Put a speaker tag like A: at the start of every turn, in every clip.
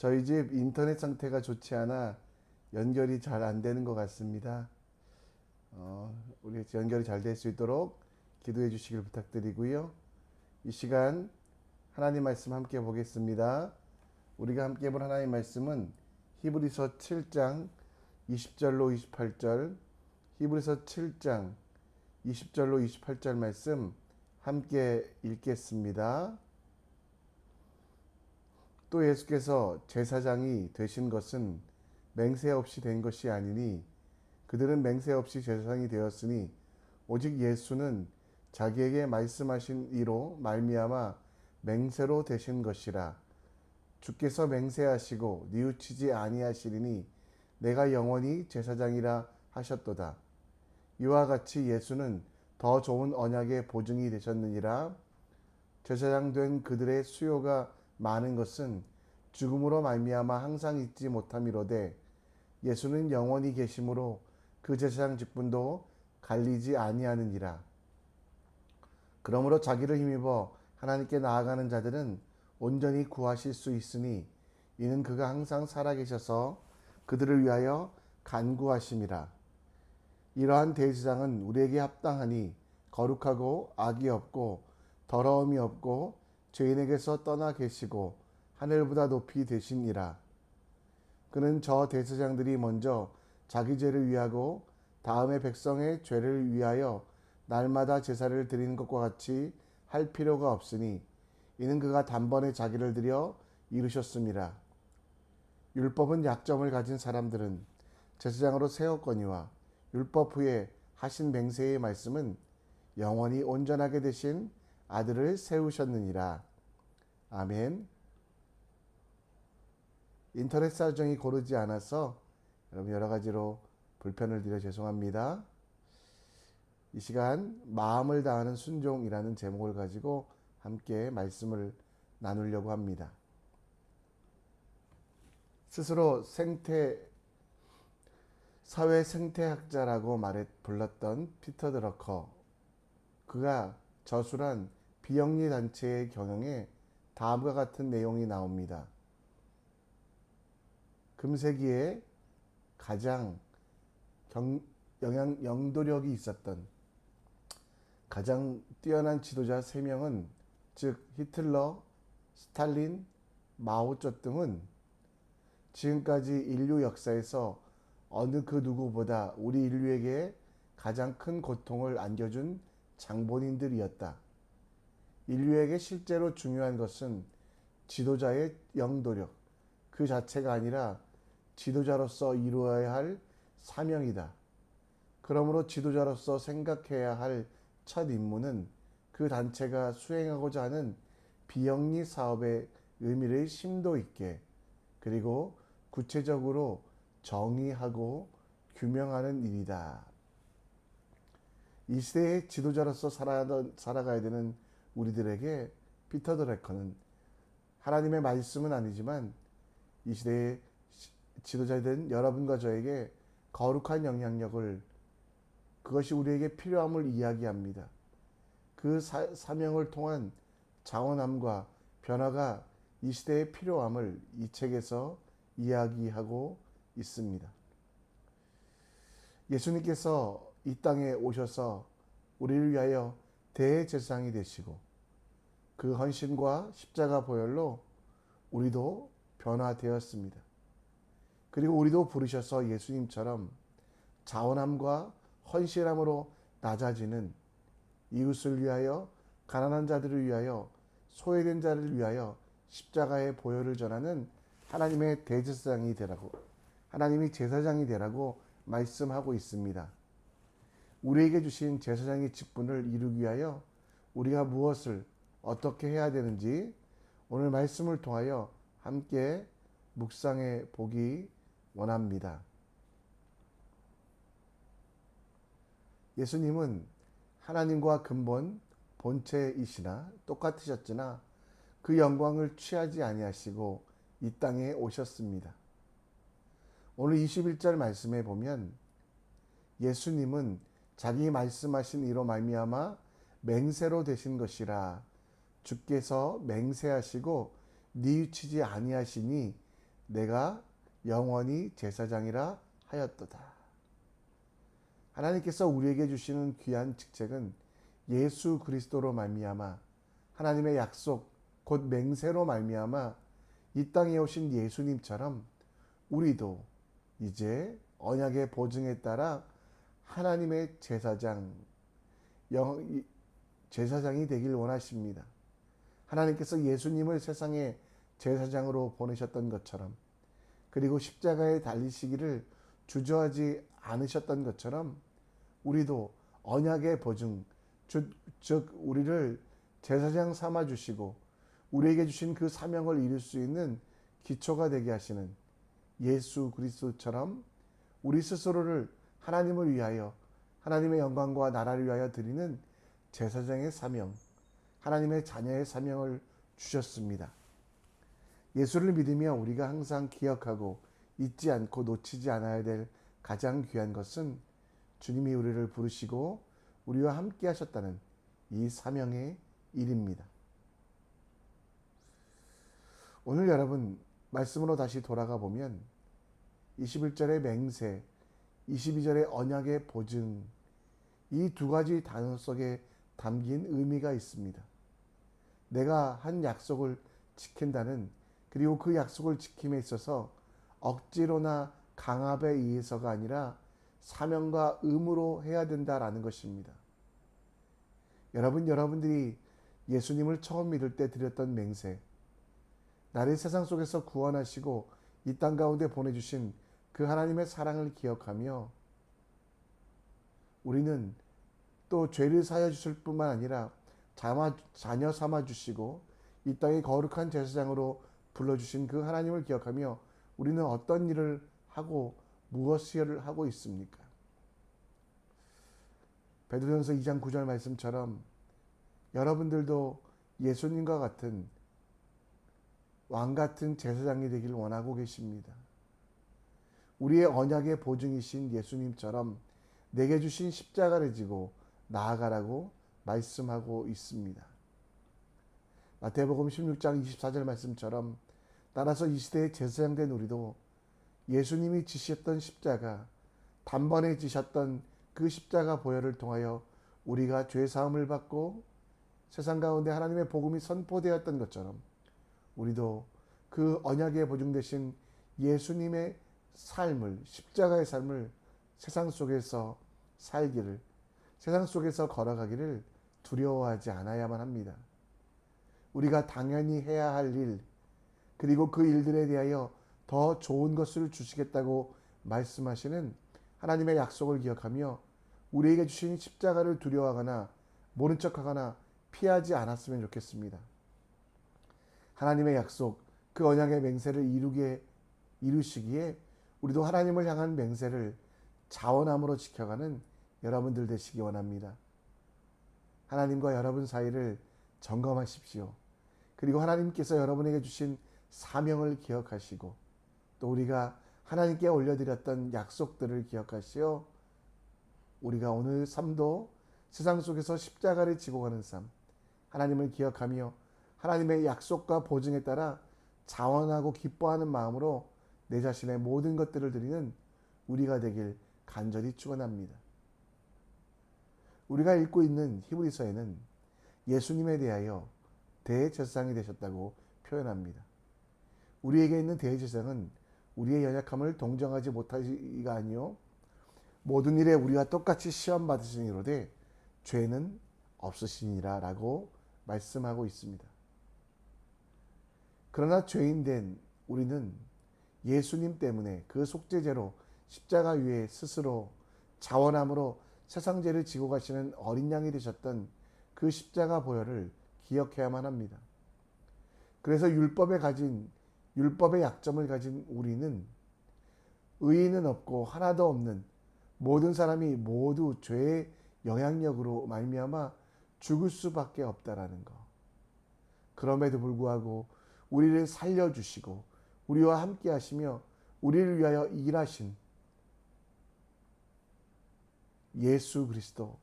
A: 저희 집 인터넷 상태가 좋지 않아 연결이 잘 안 되는 것 같습니다. 우리 연결이 잘 될 수 있도록 기도해 주시길 부탁드리고요. 이 시간 하나님 말씀 함께 보겠습니다. 우리가 함께 볼 하나님 말씀은 히브리서 7장 20절로 28절, 히브리서 7장 20절로 28절 말씀 함께 읽겠습니다. 또 예수께서 제사장이 되신 것은 맹세 없이 된 것이 아니니 그들은 맹세 없이 제사장이 되었으니 오직 예수는 자기에게 말씀하신 이로 말미암아 맹세로 되신 것이라. 주께서 맹세하시고 뉘우치지 아니하시리니 내가 영원히 제사장이라 하셨도다. 이와 같이 예수는 더 좋은 언약의 보증이 되셨느니라. 제사장 된 그들의 수요가 많은 것은 죽음으로 말미암아 항상 잊지 못함이로되 예수는 영원히 계심으로 그 제사장 직분도 갈리지 아니하느니라. 그러므로 자기를 힘입어 하나님께 나아가는 자들은 온전히 구하실 수 있으니 이는 그가 항상 살아계셔서 그들을 위하여 간구하심이라. 이러한 대제사장은 우리에게 합당하니 거룩하고 악이 없고 더러움이 없고 죄인에게서 떠나 계시고 하늘보다 높이 되시니라. 그는 저 대제사장들이 먼저 자기 죄를 위하고 다음에 백성의 죄를 위하여 날마다 제사를 드리는 것과 같이 할 필요가 없으니 이는 그가 단번에 자기를 드려 이루셨음이라. 율법은 약점을 가진 사람들은 제사장으로 세웠거니와 율법 후에 하신 맹세의 말씀은 영원히 온전하게 되신 아들을 세우셨느니라. 아멘. 인터넷 사정이 고르지 않아서 여러분 여러 가지로 불편을 드려 죄송합니다. 이 시간 마음을 다하는 순종이라는 제목을 가지고 함께 말씀을 나누려고 합니다. 스스로 사회 생태학자라고 불렀던 피터 드러커, 그가 저술한 비영리 단체의 경영에 다음과 같은 내용이 나옵니다. 금세기에 가장 영도력이 있었던 가장 뛰어난 지도자 3명은, 즉 히틀러, 스탈린, 마오쩌둥은 지금까지 인류 역사에서 어느 그 누구보다 우리 인류에게 가장 큰 고통을 안겨준 장본인들이었다. 인류에게 실제로 중요한 것은 지도자의 영도력 그 자체가 아니라 지도자로서 이루어야 할 사명이다. 그러므로 지도자로서 생각해야 할 첫 임무는 그 단체가 수행하고자 하는 비영리 사업의 의미를 심도 있게 그리고 구체적으로 정의하고 규명하는 일이다. 이 시대의 지도자로서 살아가야 되는 우리들에게 피터 드러커는 하나님의 말씀은 아니지만 이 시대의 지도자된 여러분과 저에게 거룩한 영향력을, 그것이 우리에게 필요함을 이야기합니다. 그 사명을 통한 자원함과 변화가 이 시대의 필요함을 이 책에서 이야기하고 있습니다. 예수님께서 이 땅에 오셔서 우리를 위하여 대제사장이 되시고 그 헌신과 십자가 보혈로 우리도 변화되었습니다. 그리고 우리도 부르셔서 예수님처럼 자원함과 헌신함으로 낮아지는, 이웃을 위하여, 가난한 자들을 위하여, 소외된 자를 위하여 십자가의 보혈을 전하는 하나님의 대제사장이 되라고, 하나님이 제사장이 되라고 말씀하고 있습니다. 우리에게 주신 제사장의 직분을 이루기 위하여 우리가 무엇을 어떻게 해야 되는지 오늘 말씀을 통하여 함께 묵상해 보기 원합니다. 예수님은 하나님과 근본 본체이시나 똑같으셨으나 그 영광을 취하지 아니하시고 이 땅에 오셨습니다. 오늘 21절 말씀에 보면 예수님은 자기 말씀하신 이로 말미암아 맹세로 되신 것이라. 주께서 맹세하시고 뉘우치지 아니하시니 내가 영원히 제사장이라 하였도다. 하나님께서 우리에게 주시는 귀한 직책은 예수 그리스도로 말미암아 하나님의 약속 곧 맹세로 말미암아 이 땅에 오신 예수님처럼 우리도 이제 언약의 보증에 따라 하나님의 제사장이 되길 원하십니다. 하나님께서 예수님을 세상에 제사장으로 보내셨던 것처럼, 그리고 십자가에 달리시기를 주저하지 않으셨던 것처럼 우리도 언약의 보증, 즉 우리를 제사장 삼아 주시고 우리에게 주신 그 사명을 이룰 수 있는 기초가 되게 하시는 예수 그리스도처럼 우리 스스로를 하나님을 위하여, 하나님의 영광과 나라를 위하여 드리는 제사장의 사명, 하나님의 자녀의 사명을 주셨습니다. 예수를 믿으며 우리가 항상 기억하고 잊지 않고 놓치지 않아야 될 가장 귀한 것은 주님이 우리를 부르시고 우리와 함께 하셨다는 이 사명의 일입니다. 오늘 여러분 말씀으로 다시 돌아가 보면 21절의 맹세, 22절의 언약의 보증, 이 두 가지 단어 속에 담긴 의미가 있습니다. 내가 한 약속을 지킨다는, 그리고 그 약속을 지킴에 있어서 억지로나 강압에 의해서가 아니라 사명과 의무로 해야 된다라는 것입니다. 여러분들이 예수님을 처음 믿을 때 드렸던 맹세, 나를 세상 속에서 구원하시고 이 땅 가운데 보내주신 그 하나님의 사랑을 기억하며 우리는 또 죄를 사여 주실 뿐만 아니라 자녀 삼아 주시고 이 땅의 거룩한 제사장으로 불러주신 그 하나님을 기억하며 우리는 어떤 일을 하고 무엇을 하고 있습니까? 베드로전서 2장 9절 말씀처럼 여러분들도 예수님과 같은 왕 같은 제사장이 되길 원하고 계십니다. 우리의 언약의 보증이신 예수님처럼 내게 주신 십자가를 지고 나아가라고 말씀하고 있습니다. 마태복음 16장 24절 말씀처럼 따라서 이 시대의 제사장 된 우리도 예수님이 지셨던 십자가, 단번에 지셨던 그 십자가 보혈을 통하여 우리가 죄 사함을 받고 세상 가운데 하나님의 복음이 선포되었던 것처럼 우리도 그 언약에 보증되신 예수님의 삶을, 십자가의 삶을 세상 속에서 살기를, 세상 속에서 걸어가기를 두려워하지 않아야만 합니다. 우리가 당연히 해야 할 일, 그리고 그 일들에 대하여 더 좋은 것을 주시겠다고 말씀하시는 하나님의 약속을 기억하며 우리에게 주신 십자가를 두려워하거나 모른 척하거나 피하지 않았으면 좋겠습니다. 하나님의 약속, 그 언약의 맹세를 이루시기에 우리도 하나님을 향한 맹세를 자원함으로 지켜가는 여러분들 되시기 원합니다. 하나님과 여러분 사이를 점검하십시오. 그리고 하나님께서 여러분에게 주신 사명을 기억하시고 또 우리가 하나님께 올려드렸던 약속들을 기억하시어 우리가 오늘 삶도 세상 속에서 십자가를 지고 가는 삶, 하나님을 기억하며 하나님의 약속과 보증에 따라 자원하고 기뻐하는 마음으로 내 자신의 모든 것들을 드리는 우리가 되길 간절히 축원합니다. 우리가 읽고 있는 히브리서에는 예수님에 대하여 대제사장이 되셨다고 표현합니다. 우리에게 있는 대제사장은 우리의 연약함을 동정하지 못하기가 아니요 모든 일에 우리와 똑같이 시험 받으시니로되 죄는 없으시니라 라고 말씀하고 있습니다. 그러나 죄인된 우리는 예수님 때문에 그 속죄제로 십자가 위에 스스로 자원함으로 세상 죄를 지고 가시는 어린 양이 되셨던 그 십자가 보혈을 기억해야만 합니다. 그래서 율법의 약점을 가진 우리는 의인은 없고 하나도 없는 모든 사람이 모두 죄의 영향력으로 말미암아 죽을 수밖에 없다라는 것. 그럼에도 불구하고 우리를 살려주시고 우리와 함께 하시며 우리를 위하여 일하신 예수 그리스도,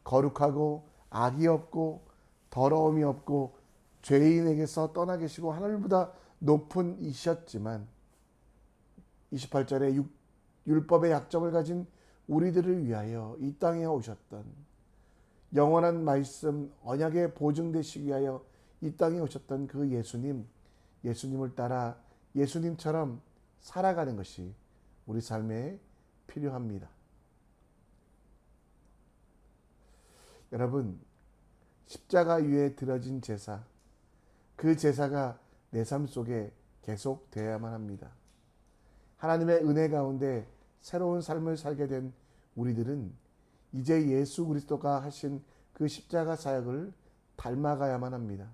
A: 거룩하고 악이 없고 더러움이 없고 죄인에게서 떠나 계시고 하늘보다 높은 이셨지만 28절에 율법의 약점을 가진 우리들을 위하여 이 땅에 오셨던 영원한 말씀 언약의 보증 되시기 위하여 이 땅에 오셨던 그 예수님을 따라 예수님처럼 살아가는 것이 우리 삶에 필요합니다. 여러분, 십자가 위에 드려진 제사, 그 제사가 내 삶 속에 계속 되어야만 합니다. 하나님의 은혜 가운데 새로운 삶을 살게 된 우리들은 이제 예수 그리스도가 하신 그 십자가 사역을 닮아가야만 합니다.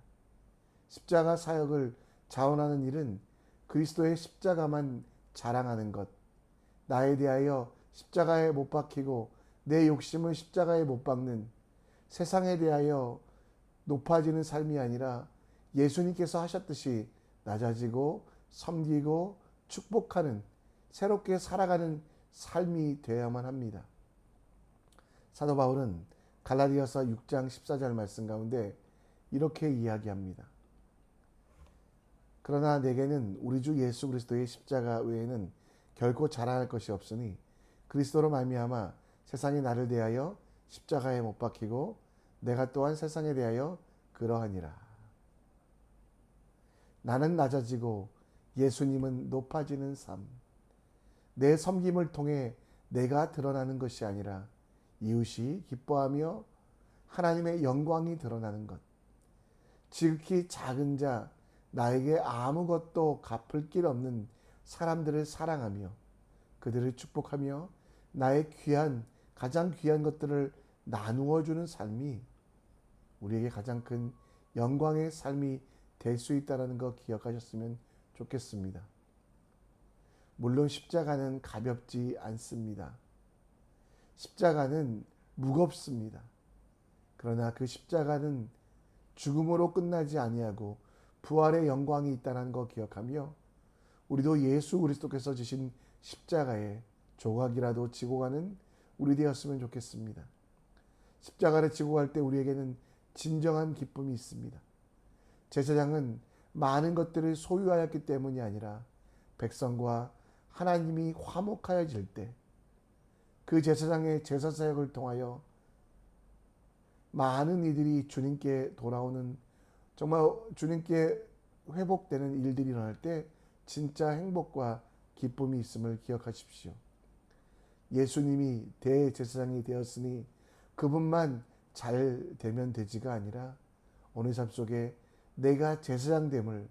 A: 십자가 사역을 자원하는 일은 그리스도의 십자가만 자랑하는 것, 나에 대하여 십자가에 못 박히고 내 욕심을 십자가에 못 박는, 세상에 대하여 높아지는 삶이 아니라 예수님께서 하셨듯이 낮아지고 섬기고 축복하는, 새롭게 살아가는 삶이 되어야만 합니다. 사도 바울은 갈라디아서 6장 14절 말씀 가운데 이렇게 이야기합니다. 그러나 내게는 우리 주 예수 그리스도의 십자가 외에는 결코 자랑할 것이 없으니 그리스도로 말미암아 세상이 나를 대하여 십자가에 못 박히고 내가 또한 세상에 대하여 그러하니라. 나는 낮아지고 예수님은 높아지는 삶. 내 섬김을 통해 내가 드러나는 것이 아니라 이웃이 기뻐하며 하나님의 영광이 드러나는 것. 지극히 작은 자, 나에게 아무것도 갚을 길 없는 사람들을 사랑하며 그들을 축복하며 나의 가장 귀한 것들을 나누어 주는 삶이 우리에게 가장 큰 영광의 삶이 될 수 있다는 거 기억하셨으면 좋겠습니다. 물론 십자가는 가볍지 않습니다. 십자가는 무겁습니다. 그러나 그 십자가는 죽음으로 끝나지 아니하고 부활의 영광이 있다는 거 기억하며 우리도 예수 그리스도께서 지신 십자가에 조각이라도 지고 가는 우리 되었으면 좋겠습니다. 십자가를 지고 갈 때 우리에게는 진정한 기쁨이 있습니다. 제사장은 많은 것들을 소유하였기 때문이 아니라 백성과 하나님이 화목하여질 때 그 제사장의 제사 사역을 통하여 많은 이들이 주님께 돌아오는, 정말 주님께 회복되는 일들이 일어날 때 진짜 행복과 기쁨이 있음을 기억하십시오. 예수님이 대제사장이 되었으니 그분만 잘 되면 되지가 아니라 오늘 삶 속에 내가 제사장됨을,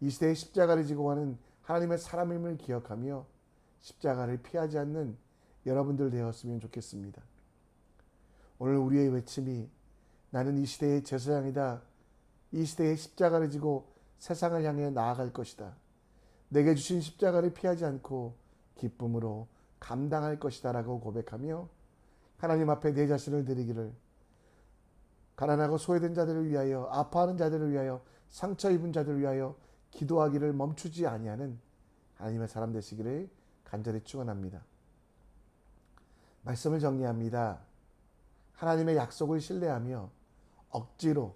A: 이 시대의 십자가를 지고 가는 하나님의 사람임을 기억하며 십자가를 피하지 않는 여러분들 되었으면 좋겠습니다. 오늘 우리의 외침이 나는 이 시대의 제사장이다. 이 시대의 십자가를 지고 세상을 향해 나아갈 것이다. 내게 주신 십자가를 피하지 않고 기쁨으로 감당할 것이다 라고 고백하며 하나님 앞에 내 자신을 드리기를, 가난하고 소외된 자들을 위하여, 아파하는 자들을 위하여, 상처 입은 자들을 위하여 기도하기를 멈추지 아니하는 하나님의 사람 되시기를 간절히 축원합니다. 말씀을 정리합니다. 하나님의 약속을 신뢰하며 억지로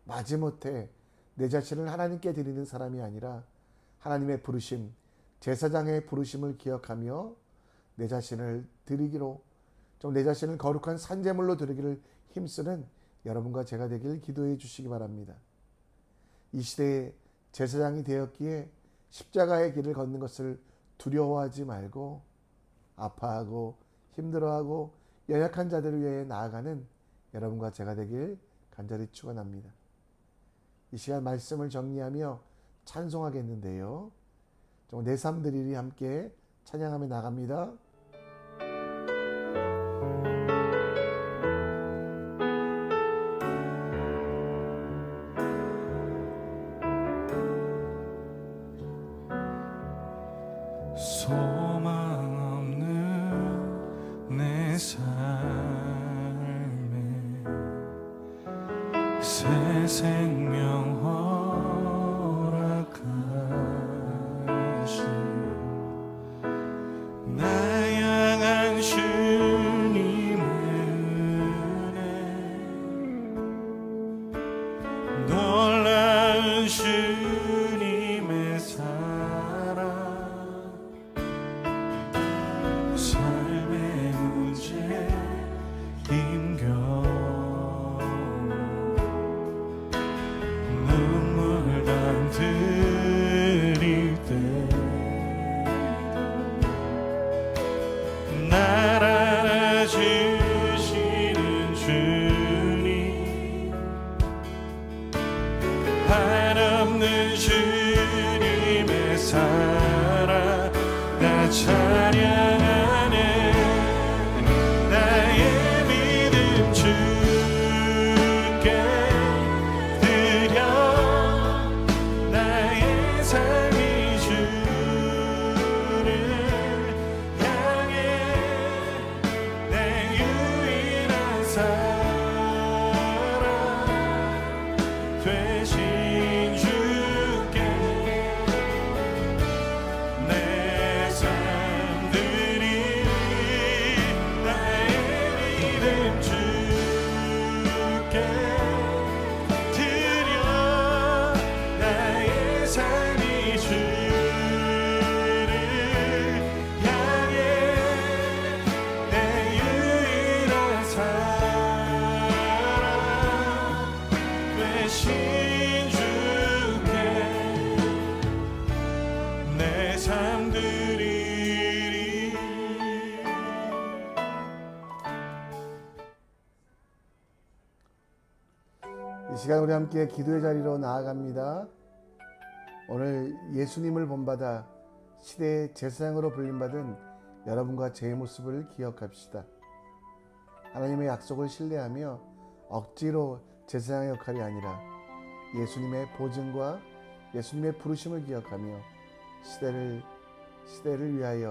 A: 마지못해 내 자신을 하나님께 드리는 사람이 아니라 하나님의 부르심, 제사장의 부르심을 기억하며 내 자신을 드리기로, 좀 내 자신을 거룩한 산제물로 드리기를 힘쓰는 여러분과 제가 되길 기도해 주시기 바랍니다. 이 시대에 제사장이 되었기에 십자가의 길을 걷는 것을 두려워하지 말고 아파하고 힘들어하고 연약한 자들을 위해 나아가는 여러분과 제가 되길 간절히 축원합니다. 이 시간 말씀을 정리하며 찬송하겠는데요. 내 삶들이 함께 찬양하며 나갑니다.
B: 소망 없는 내 삶에 새 생명 허락하신 나 향한 주님의 은혜, 놀라운 주님의 사랑, 한없는 주님의 사랑 나 찬양하네 나의 믿음 주께 드려 나의 삶이 주를 향해 내 유일한 사랑 되신 주께 내 삶들이 나의 믿음 주께 드려 나의 삶이 주를 향해 내 유일한 사랑 되신 주께 내 삶 드리리.
A: 이 시간 우리 함께 기도의 자리로 나아갑니다. 오늘 예수님을 본받아 시대의 제사장으로 불림받은 여러분과 제 모습을 기억합시다. 하나님의 약속을 신뢰하며 억지로 제사장의 역할이 아니라 예수님의 보증과 예수님의 부르심을 기억하며 시대를 위하여